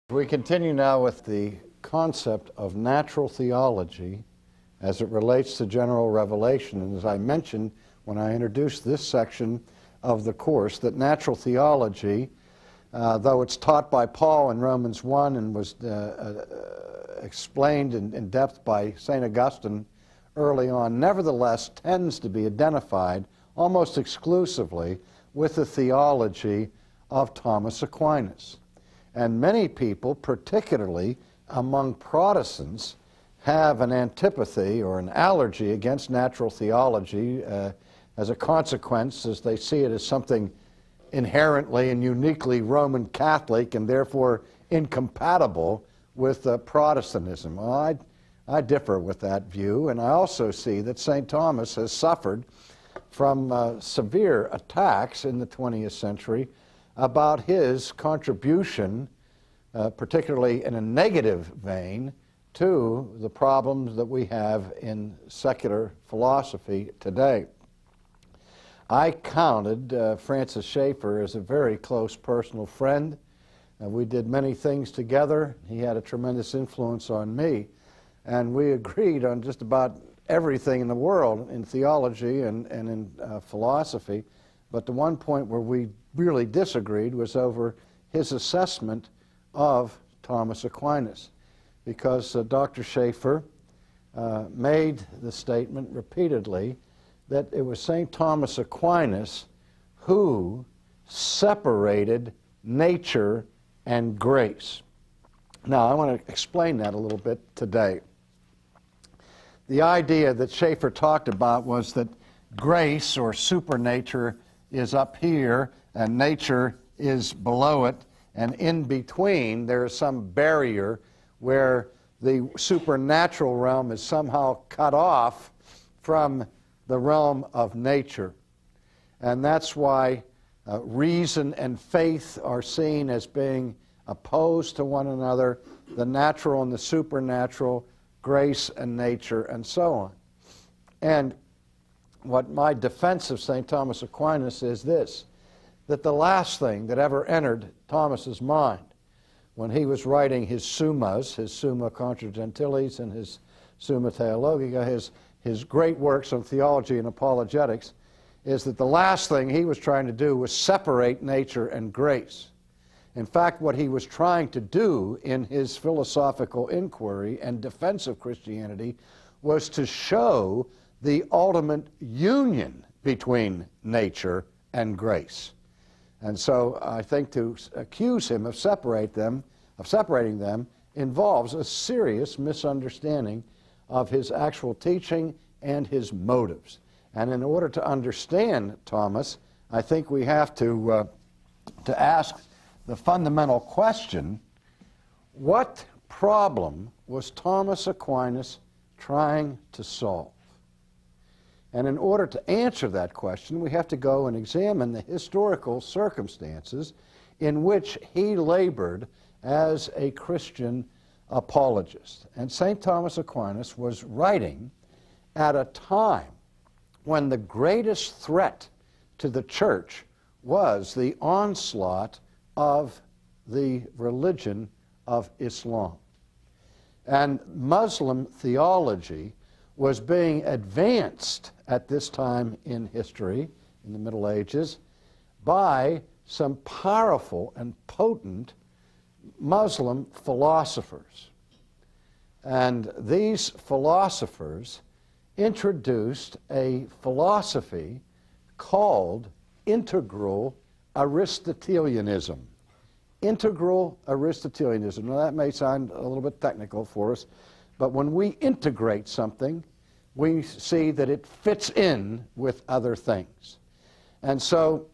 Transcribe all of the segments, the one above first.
We continue now with the concept of natural theology as it relates to general revelation. And as I mentioned when I introduced this section of the course, that natural theology, though it's taught by Paul in Romans 1 and was explained in depth by St. Augustine early on, nevertheless tends to be identified almost exclusively with the theology of Thomas Aquinas. And many people, particularly among Protestants, have an antipathy or an allergy against natural theology as a consequence, as they see it as something inherently and uniquely Roman Catholic and therefore incompatible with Protestantism. Well, I differ with that view, and I also see that St. Thomas has suffered from severe attacks in the 20th century about his contribution, particularly in a negative vein, to the problems that we have in secular philosophy today. I counted Francis Schaeffer as a very close personal friend. We did many things together. He had a tremendous influence on me, and we agreed on just about everything in the world in theology and in philosophy. But the one point where we really disagreed was over his assessment of Thomas Aquinas, because Dr. Schaeffer made the statement repeatedly that it was St. Thomas Aquinas who separated nature and grace. Now, I want to explain that a little bit today. The idea that Schaeffer talked about was that grace or supernature is up here and nature is below it, and in between there is some barrier where the supernatural realm is somehow cut off from the realm of nature. And that's why reason and faith are seen as being opposed to one another, the natural and the supernatural, grace and nature, and so on. And what my defense of St. Thomas Aquinas is this, that the last thing that ever entered Thomas's mind when he was writing his Summas, his Summa Contra Gentiles and his Summa Theologica, his great works on theology and apologetics, is that the last thing he was trying to do was separate nature and grace. In fact, what he was trying to do in his philosophical inquiry and defense of Christianity was to show the ultimate union between nature and grace. And so I think to accuse him of separating them involves a serious misunderstanding of his actual teaching and his motives. And in order to understand Thomas, I think we have to ask the fundamental question, what problem was Thomas Aquinas trying to solve? And in order to answer that question, we have to go and examine the historical circumstances in which he labored as a Christian apologist. And St. Thomas Aquinas was writing at a time when the greatest threat to the church was the onslaught of the religion of Islam. And Muslim theology was being advanced at this time in history, in the Middle Ages, by some powerful and potent Muslim philosophers. And these philosophers introduced a philosophy called integral Aristotelianism. Integral Aristotelianism. Now that may sound a little bit technical for us, but when we integrate something, we see that it fits in with other things. And so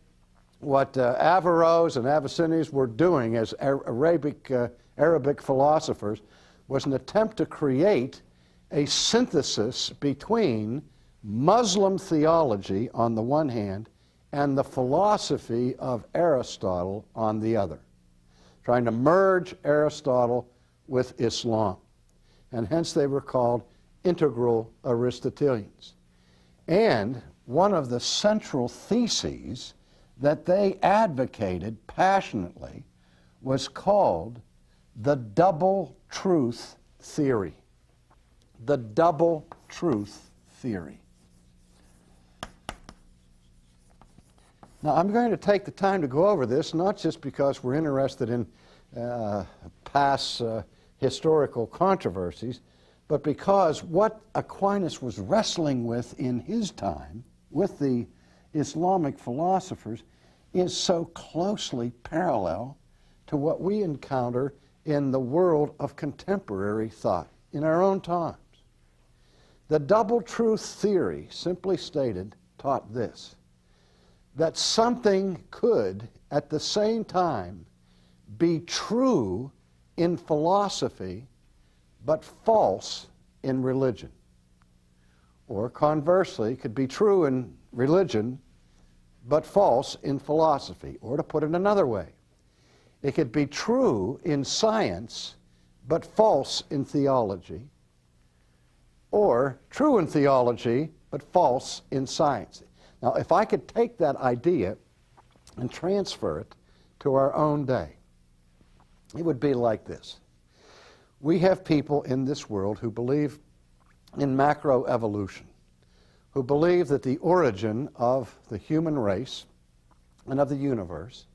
what Averroes and Avicenna's were doing as Arabic philosophers was an attempt to create a synthesis between Muslim theology on the one hand and the philosophy of Aristotle on the other, trying to merge Aristotle with Islam. And hence they were called integral Aristotelians. And one of the central theses that they advocated passionately was called the double truth theory. The double truth theory. Now, I'm going to take the time to go over this, not just because we're interested in past historical controversies, but because what Aquinas was wrestling with in his time, with the Islamic philosophers, is so closely parallel to what we encounter in the world of contemporary thought in our own times. The double truth theory, simply stated, taught this: that something could, at the same time, be true in philosophy, but false in religion. Or conversely, could be true in religion, but false in philosophy. Or to put it another way, it could be true in science, but false in theology. Or true in theology, but false in science. Now, if I could take that idea and transfer it to our own day, it would be like this. We have people in this world who believe in macroevolution, who believe that the origin of the human race and of the universe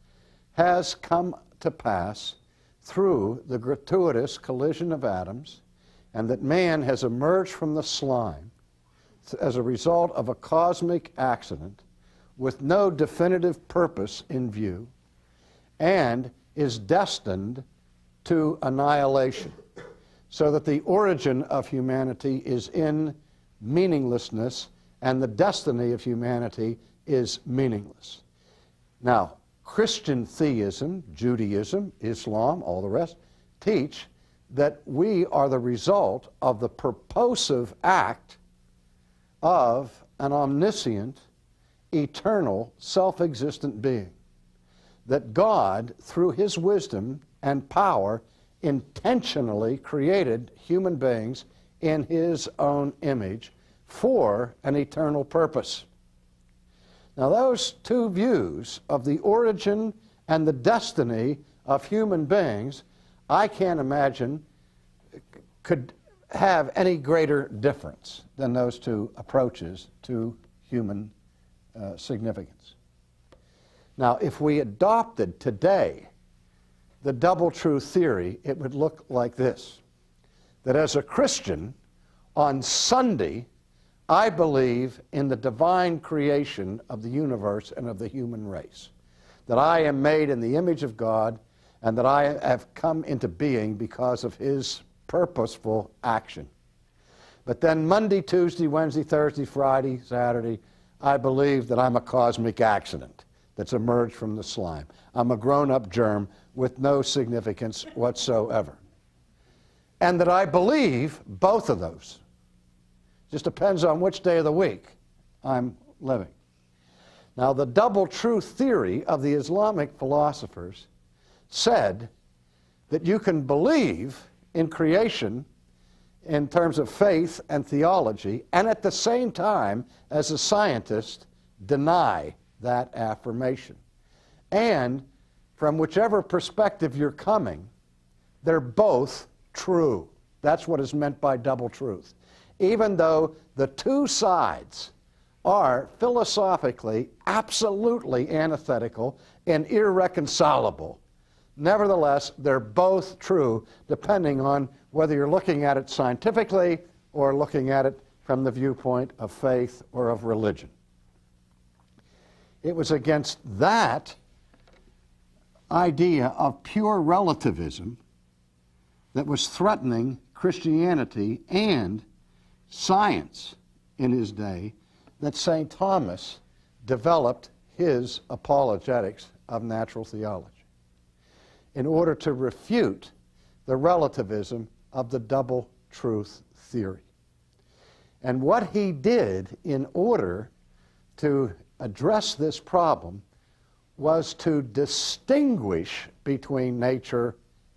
has come to pass through the gratuitous collision of atoms, and that man has emerged from the slime as a result of a cosmic accident with no definitive purpose in view, and is destined to annihilation, so that the origin of humanity is in meaninglessness and the destiny of humanity is meaningless. Now, Christian theism, Judaism, Islam, all the rest, teach that we are the result of the purposive act of an omniscient, eternal, self-existent being. That God, through his wisdom and power, intentionally created human beings in his own image for an eternal purpose. Now, those two views of the origin and the destiny of human beings, I can't imagine could have any greater difference than those two approaches to human significance. Now, if we adopted today the double truth theory, it would look like this: that as a Christian, on Sunday, I believe in the divine creation of the universe and of the human race, that I am made in the image of God, and that I have come into being because of his purposeful action. But then Monday, Tuesday, Wednesday, Thursday, Friday, Saturday, I believe that I'm a cosmic accident that's emerged from the slime. I'm a grown-up germ with no significance whatsoever. And that I believe both of those. Just depends on which day of the week I'm living. Now, the double truth theory of the Islamic philosophers said that you can believe in creation in terms of faith and theology, and at the same time, as a scientist, deny that affirmation. And from whichever perspective you're coming, they're both true. That's what is meant by double truth. Even though the two sides are philosophically absolutely antithetical and irreconcilable, nevertheless, they're both true, depending on whether you're looking at it scientifically or looking at it from the viewpoint of faith or of religion. It was against that idea of pure relativism that was threatening Christianity and science in his day that St. Thomas developed his apologetics of natural theology in order to refute the relativism of the double truth theory. And what he did in order to address this problem was to distinguish between nature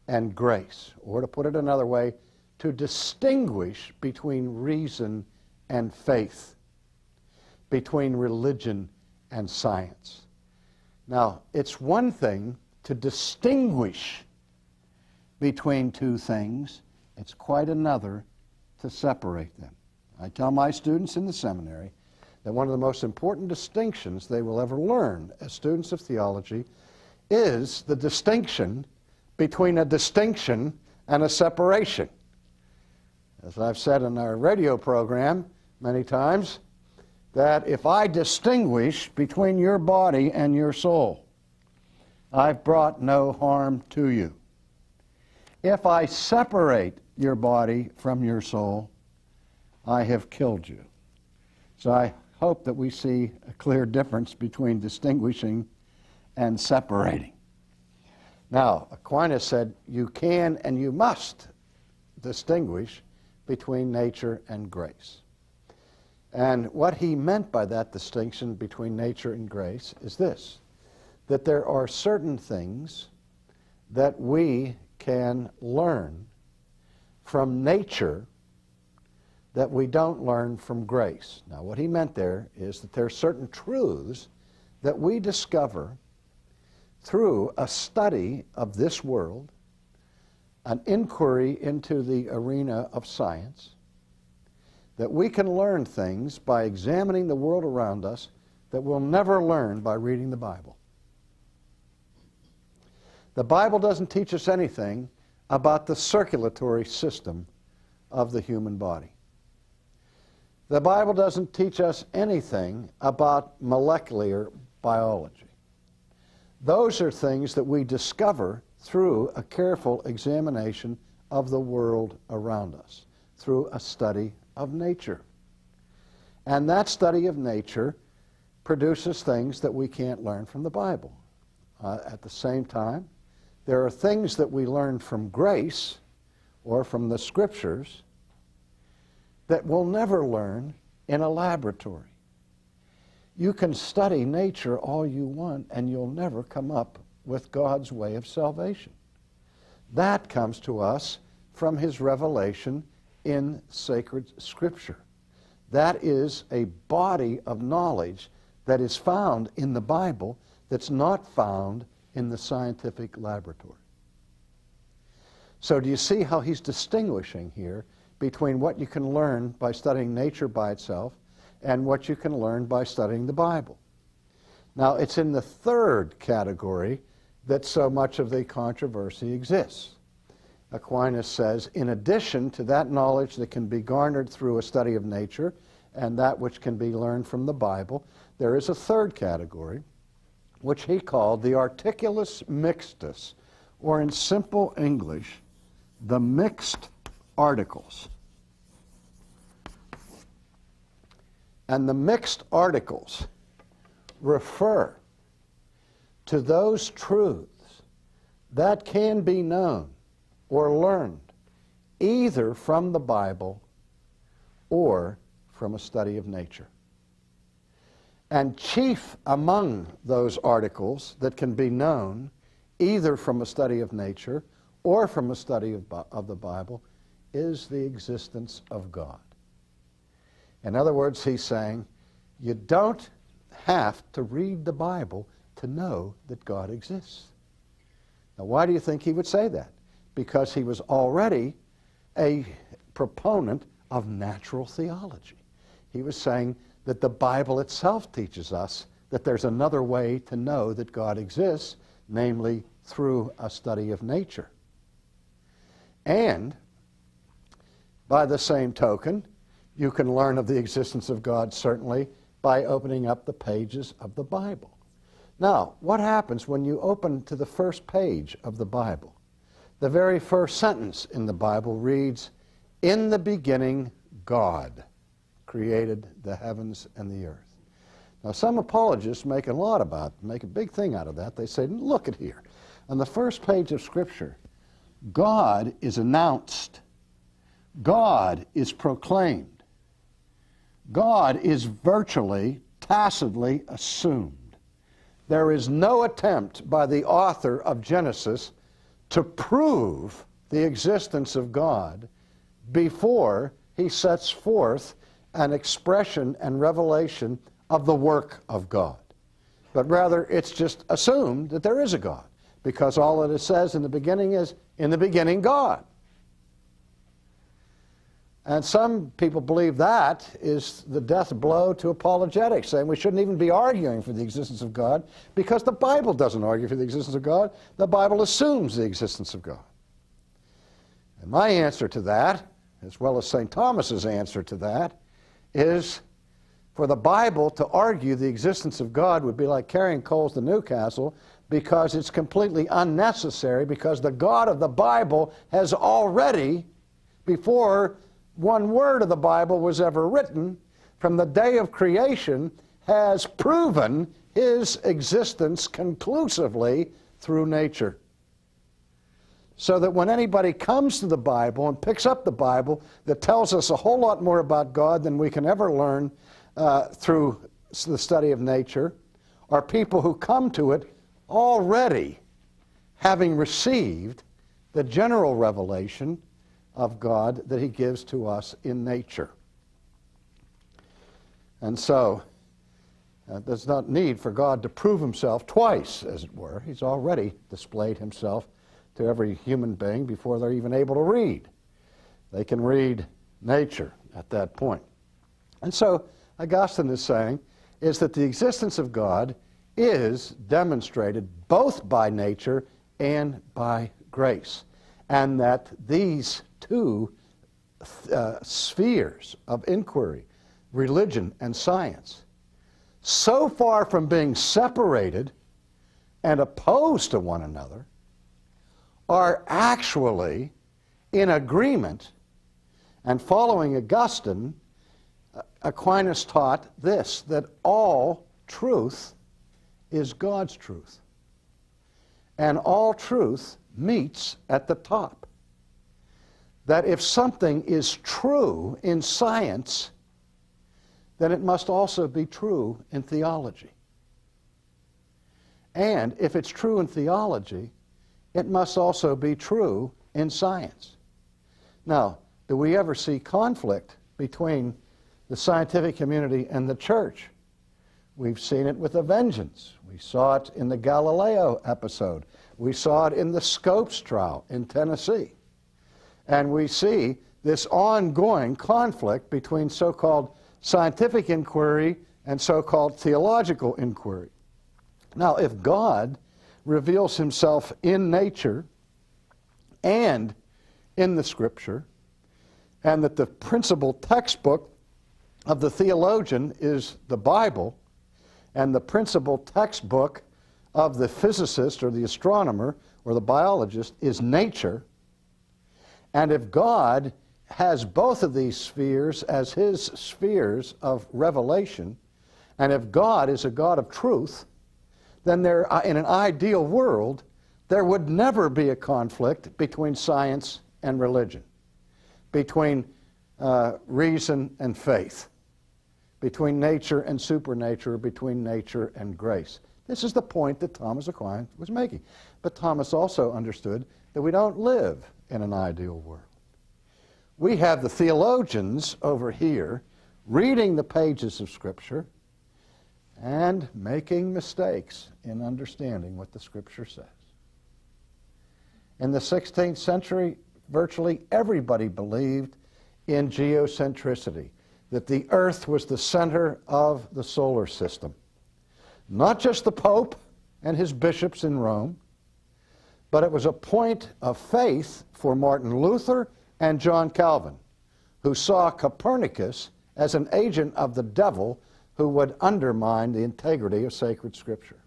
and grace, or to put it another way, to distinguish between reason and faith, between religion and science. Now, it's one thing to distinguish between two things. It's quite another to separate them. I tell my students in the seminary that one of the most important distinctions they will ever learn as students of theology is the distinction between a distinction and a separation. As I've said in our radio program many times, that if I distinguish between your body and your soul, I've brought no harm to you. If I separate your body from your soul, I have killed you. So I hope that we see a clear difference between distinguishing and separating. Now, Aquinas said you can and you must distinguish between nature and grace. And what he meant by that distinction between nature and grace is this, that there are certain things that we can learn from nature that we don't learn from grace. Now, what he meant there is that there are certain truths that we discover through a study of this world, an inquiry into the arena of science, that we can learn things by examining the world around us that we'll never learn by reading the Bible. The Bible doesn't teach us anything about the circulatory system of the human body. The Bible doesn't teach us anything about molecular biology. Those are things that we discover through a careful examination of the world around us, through a study of nature. And that study of nature produces things that we can't learn from the Bible. At the same time, there are things that we learn from grace or from the Scriptures that we'll never learn in a laboratory. You can study nature all you want, and you'll never come up with God's way of salvation. That comes to us from His revelation in sacred Scripture. That is a body of knowledge that is found in the Bible that's not found in the scientific laboratory. So do you see how he's distinguishing here between what you can learn by studying nature by itself and what you can learn by studying the Bible? Now, it's in the third category that so much of the controversy exists. Aquinas says, in addition to that knowledge that can be garnered through a study of nature and that which can be learned from the Bible, there is a third category, which he called the articulus mixtus, or in simple English, the mixed articles. And the mixed articles refer to those truths that can be known or learned either from the Bible or from a study of nature. And chief among those articles that can be known either from a study of nature or from a study of the Bible is the existence of God. In other words, he's saying, you don't have to read the Bible to know that God exists. Now, why do you think he would say that? Because he was already a proponent of natural theology. He was saying that the Bible itself teaches us that there's another way to know that God exists, namely through a study of nature. And by the same token, you can learn of the existence of God certainly by opening up the pages of the Bible. Now, what happens when you open to the first page of the Bible? The very first sentence in the Bible reads, "In the beginning, God created the heavens and the earth." Now, some apologists make a big thing out of that. They say, look at here. On the first page of Scripture, God is announced. God is proclaimed. God is virtually, tacitly assumed. There is no attempt by the author of Genesis to prove the existence of God before he sets forth an expression and revelation of the work of God. But rather, it's just assumed that there is a God. because all that it says in the beginning is, in the beginning, God. And some people believe that is the death blow to apologetics, saying we shouldn't even be arguing for the existence of God because the Bible doesn't argue for the existence of God. The Bible assumes the existence of God. And my answer to that, as well as St. Thomas's answer to that, is for the Bible to argue the existence of God would be like carrying coals to Newcastle, because it's completely unnecessary, because the God of the Bible has already, before one word of the Bible was ever written, from the day of creation, has proven his existence conclusively through nature. So that when anybody comes to the Bible and picks up the Bible that tells us a whole lot more about God than we can ever learn through the study of nature, are people who come to it already having received the general revelation of God that he gives to us in nature. And so, there's not need for God to prove himself twice, as it were. He's already displayed himself to every human being before they're even able to read. They can read nature at that point. And so, Augustine is saying is that the existence of God is demonstrated both by nature and by grace, and that these two spheres of inquiry, religion and science, so far from being separated and opposed to one another, are actually in agreement. And following Augustine, Aquinas taught this, that all truth is God's truth. And all truth meets at the top. That if something is true in science, then it must also be true in theology. And if it's true in theology, it must also be true in science. Now, do we ever see conflict between the scientific community and the church? We've seen it with a vengeance. We saw it in the Galileo episode. We saw it in the Scopes trial in Tennessee. And we see this ongoing conflict between so-called scientific inquiry and so-called theological inquiry. Now, if God reveals himself in nature and in the Scripture, and that the principal textbook of the theologian is the Bible, and the principal textbook of the physicist or the astronomer or the biologist is nature, and if God has both of these spheres as his spheres of revelation, and if God is a God of truth, then there, in an ideal world, there would never be a conflict between science and religion, between reason and faith, between nature and supernature, between nature and grace. This is the point that Thomas Aquinas was making. But Thomas also understood that we don't live in an ideal world. We have the theologians over here reading the pages of Scripture and making mistakes in understanding what the Scripture says. In the 16th century, virtually everybody believed in geocentricity, that the earth was the center of the solar system. Not just the Pope and his bishops in Rome, but it was a point of faith for Martin Luther and John Calvin, who saw Copernicus as an agent of the devil who would undermine the integrity of sacred Scripture.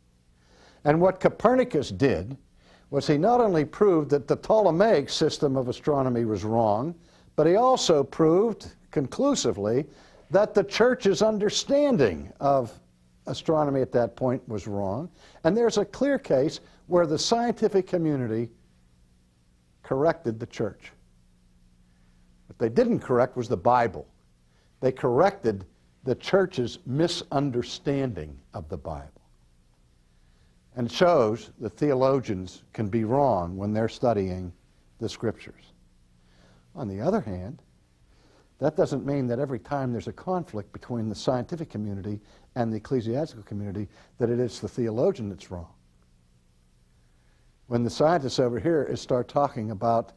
And what Copernicus did was he not only proved that the Ptolemaic system of astronomy was wrong, but he also proved conclusively that the church's understanding of astronomy at that point was wrong. And there's a clear case where the scientific community corrected the church. What they didn't correct was the Bible. They corrected the church's misunderstanding of the Bible. And it shows that theologians can be wrong when they're studying the Scriptures. On the other hand, that doesn't mean that every time there's a conflict between the scientific community and the ecclesiastical community that it is the theologian that's wrong. when the scientists over here start talking about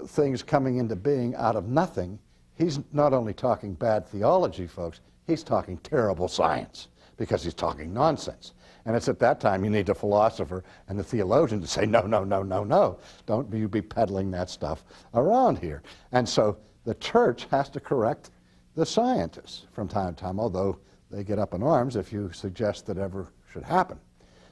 things coming into being out of nothing, he's not only talking bad theology, folks, he's talking terrible science, because he's talking nonsense. And it's at that time you need the philosopher and the theologian to say, no, no, no, no, no. Don't you be peddling that stuff around here. And so the church has to correct the scientists from time to time, although they get up in arms if you suggest that ever should happen.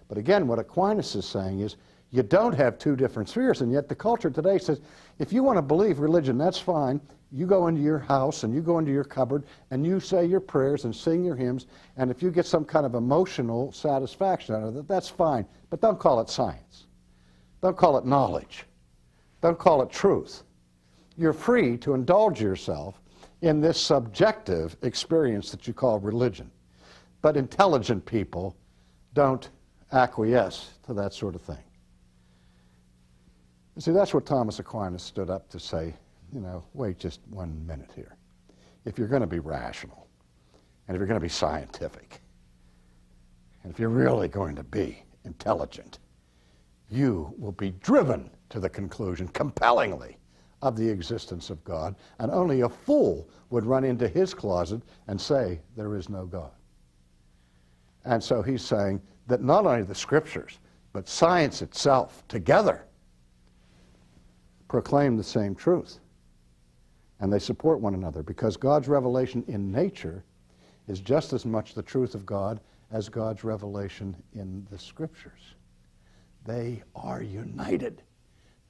But again, what Aquinas is saying is, you don't have two different spheres, and yet the culture today says, if you want to believe religion, that's fine. You go into your house and you go into your cupboard and you say your prayers and sing your hymns, and if you get some kind of emotional satisfaction out of it, that's fine. But don't call it science. Don't call it knowledge. Don't call it truth. You're free to indulge yourself in this subjective experience that you call religion. But intelligent people don't acquiesce to that sort of thing. You see, that's what Thomas Aquinas stood up to say, you know, wait just 1 minute here. If you're going to be rational, and if you're going to be scientific, and if you're really going to be intelligent, you will be driven to the conclusion, compellingly, of the existence of God, and only a fool would run into his closet and say, there is no God. And so he's saying that not only the Scriptures, but science itself together proclaim the same truth. And they support one another, because God's revelation in nature is just as much the truth of God as God's revelation in the Scriptures. They are united,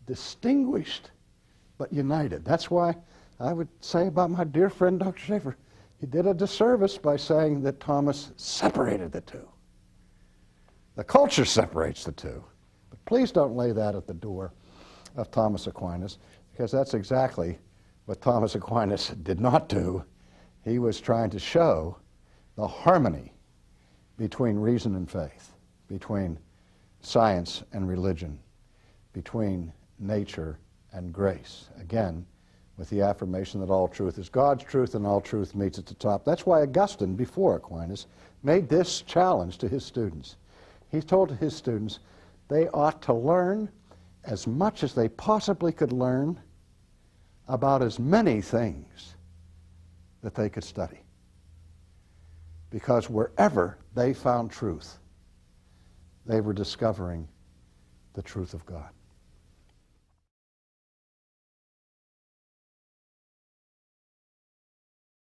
distinguished, but united. That's why I would say about my dear friend Dr. Schaeffer, he did a disservice by saying that Thomas separated the two. The culture separates the two. But please don't lay that at the door of Thomas Aquinas, because that's exactly what Thomas Aquinas did not do. He was trying to show the harmony between reason and faith, between science and religion, between nature and grace. Again, with the affirmation that all truth is God's truth and all truth meets at the top. That's why Augustine, before Aquinas, made this challenge to his students. He told his students they ought to learn as much as they possibly could learn about as many things that they could study. Because wherever they found truth, they were discovering the truth of God.